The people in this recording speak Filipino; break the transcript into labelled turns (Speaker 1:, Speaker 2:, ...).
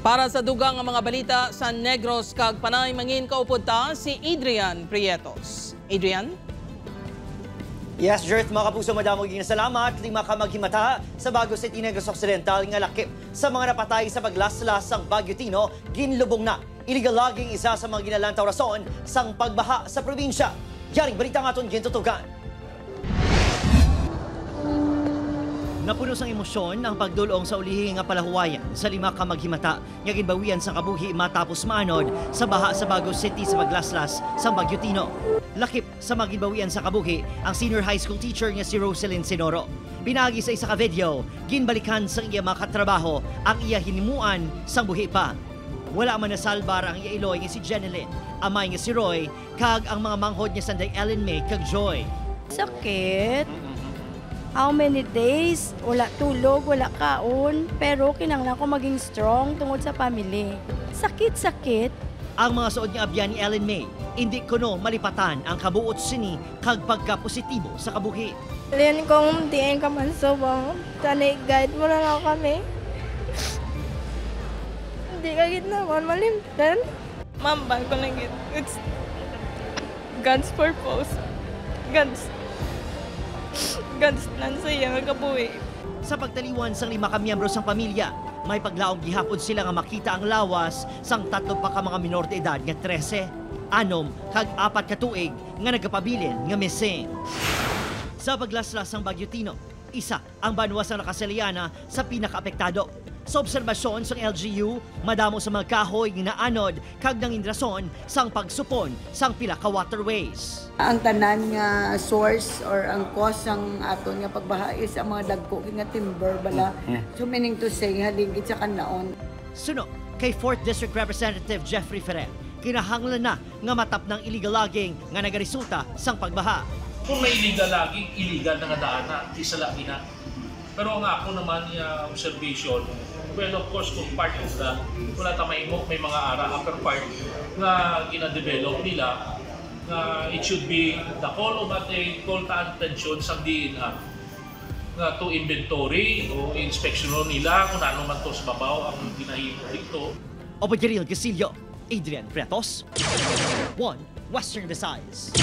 Speaker 1: Para sa dugang ang mga balita sa Negros kag Panay mangin kaupod ta si Adrian Prietos. Adrian?
Speaker 2: Yes, Jert, mga kapuso, madamog salamat. 5 ka maghimata sa Bago City, Negros Occidental nga lakip sa mga napatay sa paglaslas sang Bagyo Tino, ginlubong na. Illegal logging isa sa mga ginalantaw rason sang pagbaha sa probinsya. Yaring balita nga itong gintutugan. Napuno sang emosyon ang pagdulong sa ulihi nga palahuwayan sa 5 ka maghimata nga ginbawian sa kabuhi matapos maanod sa baha sa Bago City sa paglaslas sa Bagyo Tino. Lakip sa maginbawian sa kabuhi ang senior high school teacher nga si Roselyn Sinoro. Pinagi sa isa ka video, ginbalikan sa iya mga katrabaho ang iya hinimuan sang buhi pa. Wala man nasalbar ang iya iloy nga si Jeneline, amay nga si Roy, kag ang mga manghod niya sanday Ellen May kag Joy.
Speaker 3: Sakit. How many days? Wala tulog, wala kaon. Pero kinanglan ko maging strong tungod sa family. Sakit-sakit.
Speaker 2: Ang mga suod nga abyan ni Ellen May, hindi kuno malipatan ang kabuot sini kag pagka-positibo sa kabuhi.
Speaker 3: Alin kong diin ka man subong. Tanay guide mo na lang kami. Hindi ka git naman malimtan. Mambang ko na git. It's God's purpose. God's plan sa iya nga kabuhi.
Speaker 2: Sa pagtaliwan sang 5 ka miyembro sang pamilya, may paglaong gihapon sila nga makita ang lawas sang 3 pa ka mga minor de edad nga 13, 6 kag 4 ka tuig nga nagapabilin nga missing. Sa paglaslas sang Bagyo Tino, isa ang banwa sang nakasaliana sa pinakaapektado. Sa obserbasyon sang LGU, madamo sa mga kahoy nga naanod kag nangin rason sang pagsupon sang pila ka waterways.
Speaker 4: Ang tanan nga source or ang cause sang aton nga pagbaha is ang mga dagko nga timber bala. So meaning to say haligid sa kanlaon.
Speaker 2: Suno kay 4th District Representative Jeffrey Ferrer, kinahanglan na nga matap ng illegal logging nga nagaresulta sang pagbaha.
Speaker 5: Kung may illegal logging, illegal na nga daan na, isa lang ina. Pero ang ako naman yung observation, well, of course, kung part of that, wala tamay mo, may mga ara, upper part na gina-develop nila, na it should be the call of call to attention sa DNR na to inventory o inspection nila kung ano man to sa babaw ang ginahimo dito.
Speaker 2: Opo, Jeril Gasilio, Adrian Prietos, 1 Western Visayas.